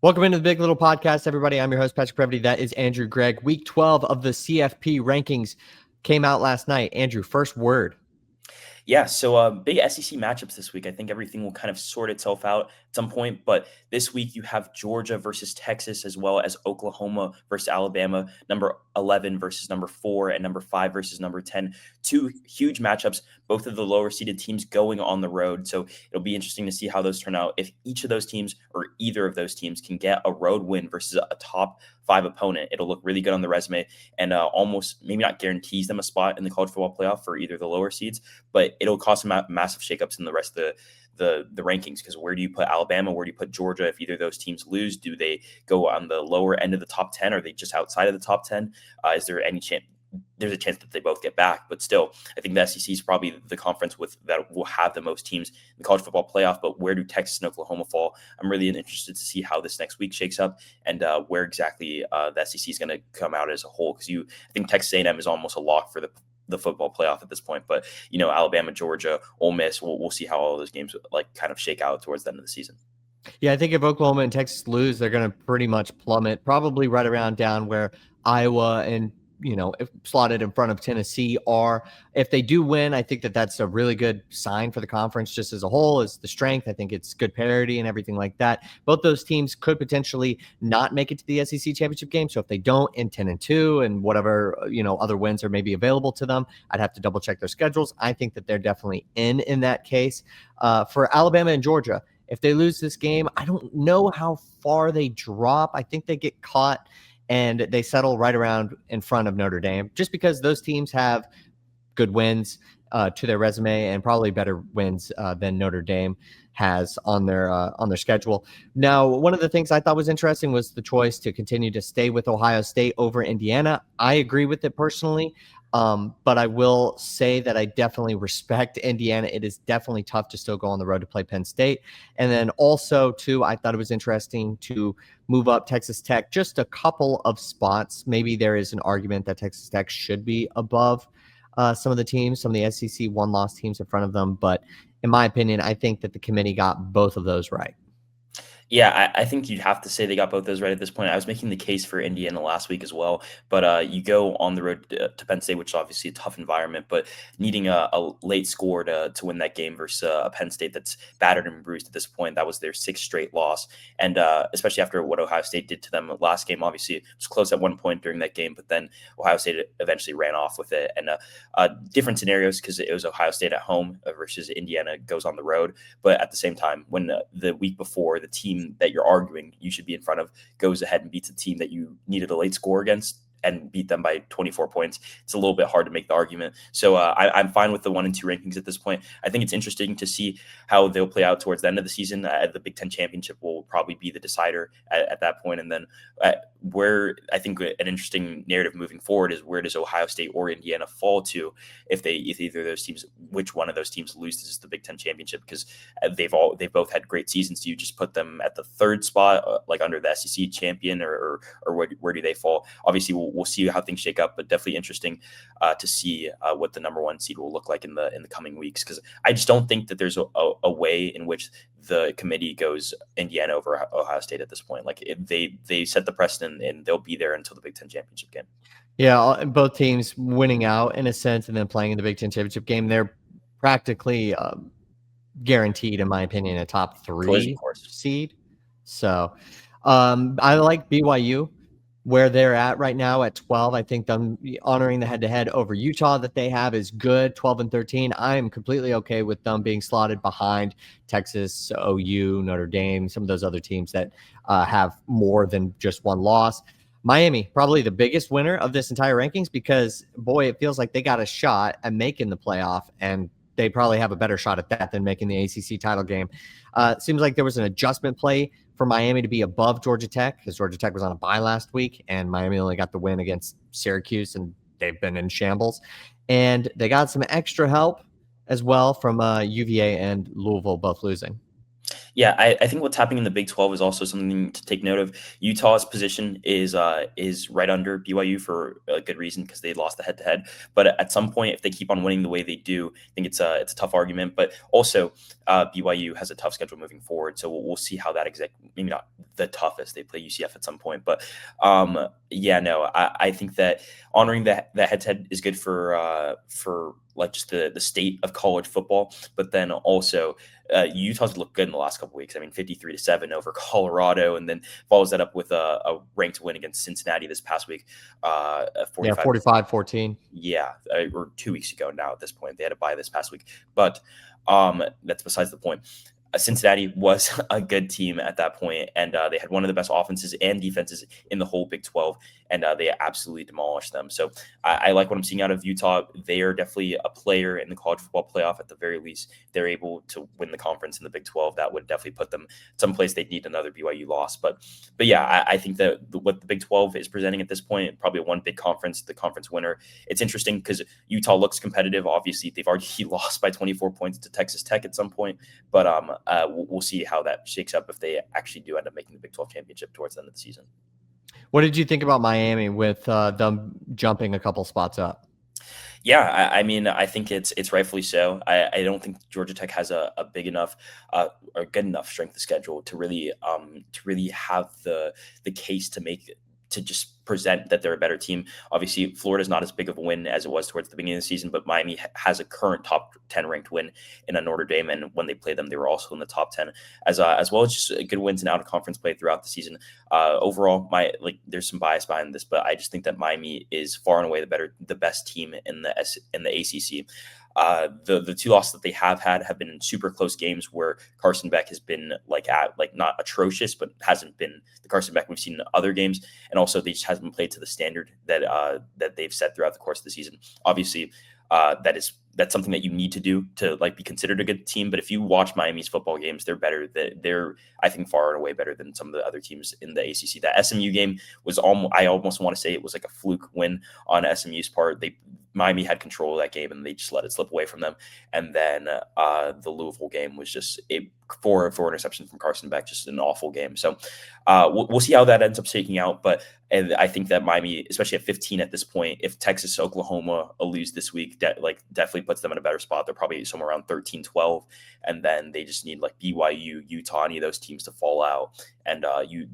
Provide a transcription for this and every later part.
Welcome into the Big Little Podcast, everybody. I'm your host, Patrick Previty. That is Andrew Greig. Week 12 of the CFP rankings came out last night. Andrew, first word. Yeah, so big SEC matchups this week. I think everything will kind of sort itself out at some point. But this week you have Georgia versus Texas, as well as Oklahoma versus Alabama, number 11 versus number 4, and number 5 versus number 10. Two huge matchups, both of the lower seeded teams going on the road. So it'll be interesting to see how those turn out. If each of those teams or either of those teams can get a road win versus a top 5 opponent, it'll look really good on the resume and almost maybe not guarantees them a spot in the college football playoff for either the lower seeds, but it'll cause some massive shakeups in the rest of the rankings, because where do you put Alabama? Where do you put Georgia? If either of those teams lose, do they go on the lower end of the top 10? Or are they just outside of the top 10? Is there any chance? There's a chance that they both get back, but still, I think the SEC is probably the conference that will have the most teams in the college football playoff. But where do Texas and Oklahoma fall? I'm really interested to see how this next week shakes up and where exactly the SEC is going to come out as a whole. Because I think Texas A&M is almost a lock for the football playoff at this point. But Alabama, Georgia, Ole Miss, we'll see how all those games kind of shake out towards the end of the season. Yeah, I think if Oklahoma and Texas lose, they're going to pretty much plummet, probably right around down where Iowa and if slotted in front of Tennessee are. If they do win, I think that that's a really good sign for the conference just as a whole, is the strength. I think it's good parity and everything like that. Both those teams could potentially not make it to the SEC championship game. So if they don't, in 10-2 and whatever, other wins are maybe available to them, I'd have to double check their schedules. I think that they're definitely in that case. For Alabama and Georgia, if they lose this game, I don't know how far they drop. I think they get caught and they settle right around in front of Notre Dame, just because those teams have good wins to their resume and probably better wins than Notre Dame has on their schedule. Now, one of the things I thought was interesting was the choice to continue to stay with Ohio State over Indiana. I agree with it personally. But I will say that I definitely respect Indiana. It is definitely tough to still go on the road to play Penn State. And then also, too, I thought it was interesting to move up Texas Tech just a couple of spots. Maybe there is an argument that Texas Tech should be above some of the SEC one-loss teams in front of them. But in my opinion, I think that the committee got both of those right. Yeah, I think you'd have to say they got both those right at this point. I was making the case for Indiana last week as well, but you go on the road to Penn State, which is obviously a tough environment, but needing a late score to win that game versus a Penn State that's battered and bruised at this point. That was their 6th straight loss, and especially after what Ohio State did to them last game. Obviously, it was close at one point during that game, but then Ohio State eventually ran off with it. And different scenarios, because it was Ohio State at home versus Indiana goes on the road. But at the same time, when the week before, the team that you're arguing you should be in front of goes ahead and beats a team that you needed a late score against and beat them by 24 points, it's a little bit hard to make the argument. So I'm fine with the 1 and 2 rankings at this point. I think it's interesting to see how they'll play out towards the end of the season. The Big Ten championship will probably be the decider at that point. And then where I think an interesting narrative moving forward is, where does Ohio State or Indiana fall to if either of those teams, which one of those teams loses the Big Ten championship? Because they've both had great seasons. Do you just put them at the 3rd spot, like under the SEC champion, or where do they fall? Obviously, we'll see how things shake up, but definitely interesting to see what the number 1 seed will look like in the coming weeks. Because I just don't think that there's a way in which the committee goes Indiana over Ohio State at this point. Like, they set the precedent and they'll be there until the Big Ten championship game. Yeah, both teams winning out in a sense and then playing in the Big Ten championship game, they're practically guaranteed, in my opinion, a top 3 seed. So I like BYU where they're at right now at 12. I think them honoring the head-to-head over Utah that they have is good, 12-13. I am completely okay with them being slotted behind Texas, OU, Notre Dame, some of those other teams that have more than just one loss. Miami, probably the biggest winner of this entire rankings, because, boy, it feels like they got a shot at making the playoff, and they probably have a better shot at that than making the ACC title game. It seems like there was an adjustment play for Miami to be above Georgia Tech, because Georgia Tech was on a bye last week, and Miami only got the win against Syracuse, and they've been in shambles. And they got some extra help as well from UVA and Louisville both losing. Yeah, I think what's happening in the Big 12 is also something to take note of. Utah's position is right under BYU for a good reason because they lost the head to head. But at some point, if they keep on winning the way they do, I think it's a tough argument. But also, BYU has a tough schedule moving forward, so we'll see how that maybe not the toughest. They play UCF at some point, but yeah, no, I think that honoring that head to head is good for like just the state of college football, but then also Utah's looked good in the last couple weeks. I mean, 53-7 over Colorado, and then follows that up with a ranked win against Cincinnati this past week, Yeah, 45. 45-14. Yeah, or 2 weeks ago now. At this point, they had a bye this past week, but that's besides the point. Cincinnati was a good team at that point, and they had one of the best offenses and defenses in the whole Big 12, and they absolutely demolished them. So I like what I'm seeing out of Utah. They are definitely a player in the college football playoff at the very least. They're able to win the conference in the Big 12. That would definitely put them someplace they'd need another BYU loss. But yeah, I think that what the Big 12 is presenting at this point, probably one big conference, the conference winner. It's interesting because Utah looks competitive. Obviously, they've already lost by 24 points to Texas Tech at some point, but we'll see how that shakes up if they actually do end up making the Big 12 championship towards the end of the season. What did you think about Miami with them jumping a couple spots up? Yeah, I mean, I think it's rightfully so. I don't think Georgia Tech has a big enough or good enough strength of schedule to really have the case to just present that they're a better team. Obviously, Florida's not as big of a win as it was towards the beginning of the season, but Miami has a current top 10 ranked win in a Notre Dame, and when they played them, they were also in the top 10 as well as just good wins and out of conference play throughout the season. Overall, there's some bias behind this, but I just think that Miami is far and away the best team in the ACC. The two losses that they have had have been in super close games where Carson Beck has been not atrocious, but hasn't been the Carson Beck we've seen in other games, and also they just hasn't played to the standard that they've set throughout the course of the season. Obviously, that's something that you need to do to be considered a good team. But if you watch Miami's football games, they're better. They're I think far and away better than some of the other teams in the ACC. That SMU game was I almost want to say it was like a fluke win on SMU's part. Miami had control of that game and they just let it slip away from them. And then the Louisville game was just four interceptions from Carson Beck, just an awful game. So we'll see how that ends up shaking out. But I think that Miami, especially at 15 at this point, if Texas, Oklahoma lose this week, definitely puts them in a better spot. They're probably somewhere around 13-12. And then they just need BYU, Utah, any of those teams to fall out. And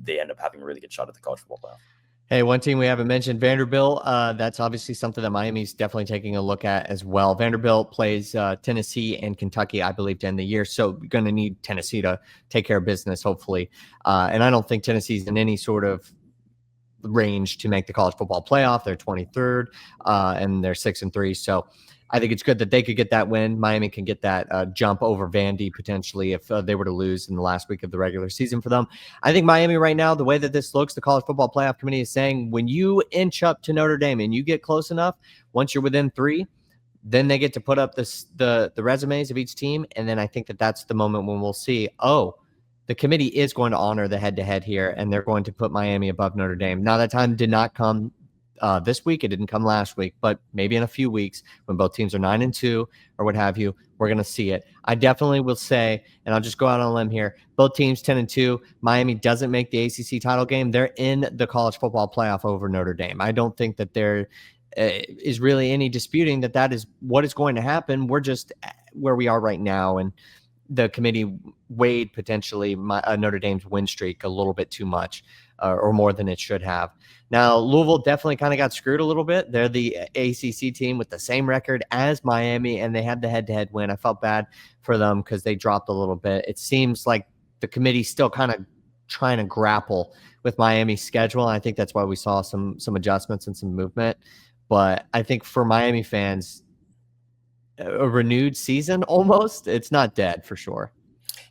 they end up having a really good shot at the college football playoff. Hey, one team we haven't mentioned, Vanderbilt. That's obviously something that Miami's definitely taking a look at as well. Vanderbilt plays Tennessee and Kentucky, I believe, to end the year. So you're going to need Tennessee to take care of business, hopefully. And I don't think Tennessee's in any sort of range to make the college football playoff. They're 23rd and they're 6-3. So I think it's good that they could get that win. Miami can get that jump over Vandy potentially if they were to lose in the last week of the regular season for them. I think Miami right now, the way that this looks, the College Football Playoff Committee is saying when you inch up to Notre Dame and you get close enough, once you're within 3, then they get to put up the resumes of each team. And then I think that's the moment when we'll see, the committee is going to honor the head-to-head here, and they're going to put Miami above Notre Dame. Now, that time did not come this week. It didn't come last week, but maybe in a few weeks when both teams are 9-2 or what have you, we're going to see it. I definitely will say, and I'll just go out on a limb here, both teams 10-2. Miami doesn't make the ACC title game. They're in the college football playoff over Notre Dame. I don't think that there is really any disputing that is what is going to happen. We're just where we are right now, and the committee weighed potentially Notre Dame's win streak a little bit too much or more than it should have. Now, Louisville definitely kind of got screwed a little bit. They're the ACC team with the same record as Miami, and they had the head-to-head win. I felt bad for them because they dropped a little bit. It seems like the committee's still kind of trying to grapple with Miami's schedule, and I think that's why we saw some adjustments and some movement. But I think for Miami fans, a renewed season almost. It's not dead for sure.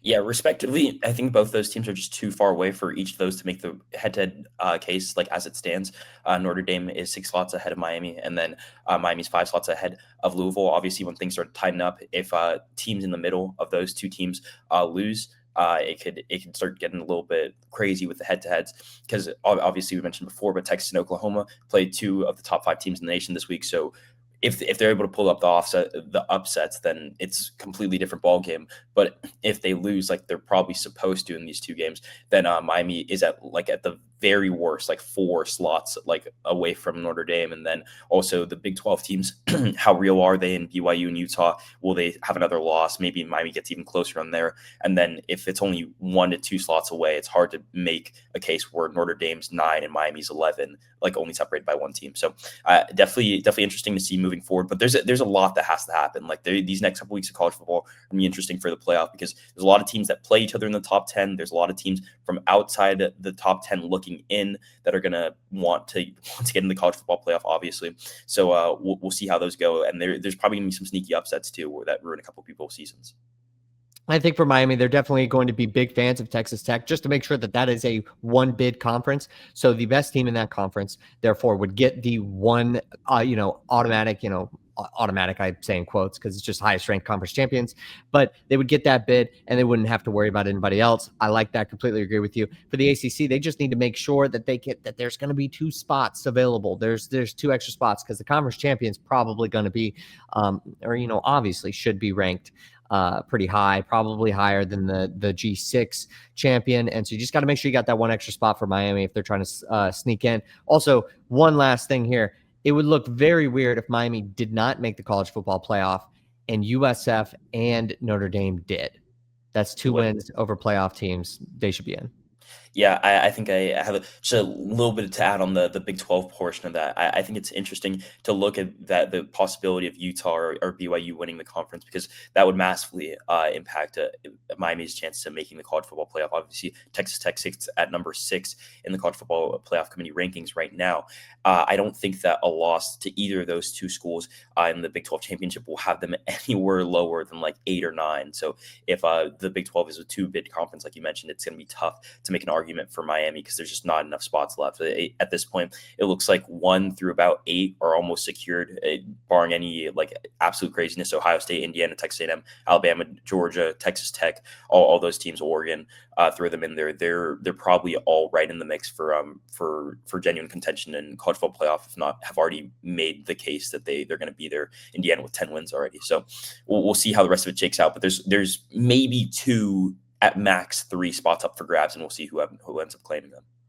Yeah, respectively, I think both those teams are just too far away for each of those to make the head-to-head case as it stands. Notre Dame is 6 slots ahead of Miami, and then Miami's 5 slots ahead of Louisville. Obviously, when things start to tighten up, if teams in the middle of those two teams lose, it could start getting a little bit crazy with the head-to-heads because obviously we mentioned before, but Texas and Oklahoma played 2 of the top 5 teams in the nation this week. So if they're able to pull up the upsets, then it's completely different ball game. But if they lose, like they're probably supposed to in these two games, then Miami is at the very worst, like 4 slots like away from Notre Dame. And then also the Big 12 teams, how real are they in BYU and Utah? Will they have another loss? Maybe Miami gets even closer on there. And then if it's only 1 to 2 slots away, it's hard to make a case where Notre Dame's 9 and Miami's 11, like only separated by 1 team. So definitely interesting to see moving forward. But there's a lot that has to happen. Like these next couple weeks of college football are going to be interesting for the playoff, because there's a lot of teams that play each other in the top 10. There's a lot of teams from outside the top 10 looking in that are going to want to get in the college football playoff, obviously. So we'll see how those go. And there's probably going to be some sneaky upsets too, that ruin a couple people's seasons. I think for Miami, they're definitely going to be big fans of Texas Tech, just to make sure that is a one bid conference. So the best team in that conference, therefore, would get the one, automatic, automatic, I say in quotes because it's just highest ranked conference champions, but they would get that bid and they wouldn't have to worry about anybody else. I like that. Completely agree with you. For the ACC, they just need to make sure that there's going to be 2 spots available. There's 2 extra spots, because the conference champion's probably going to be, obviously should be ranked pretty high, probably higher than the G6 champion. And so you just got to make sure you got that 1 extra spot for Miami if they're trying to sneak in. Also, one last thing here. It would look very weird if Miami did not make the college football playoff and USF and Notre Dame did. That's 2 wins over playoff teams. They should be in. Yeah, I think I have just a little bit to add on the Big 12 portion of that. I think it's interesting to look at the possibility of Utah or BYU winning the conference, because that would massively impact Miami's chance of making the college football playoff. Obviously, Texas Tech sits at number 6 in the college football playoff committee rankings right now. I don't think that a loss to either of those 2 schools in the Big 12 championship will have them anywhere lower than like 8 or 9. So if the Big 12 is a 2-bid conference, like you mentioned, it's going to be tough to make an argument for Miami, because there's just not enough spots left. At this point, it looks like 1 through about 8 are almost secured, barring any like absolute craziness. Ohio State, Indiana, Texas A&M, Alabama, Georgia, Texas Tech, all those teams, Oregon, throw them in there. They're probably all right in the mix for genuine contention in college football playoff, if not have already made the case that they're going to be there. Indiana with 10 wins already. So we'll see how the rest of it shakes out. But there's maybe 2 at max 3 spots up for grabs, and we'll see who ends up claiming them.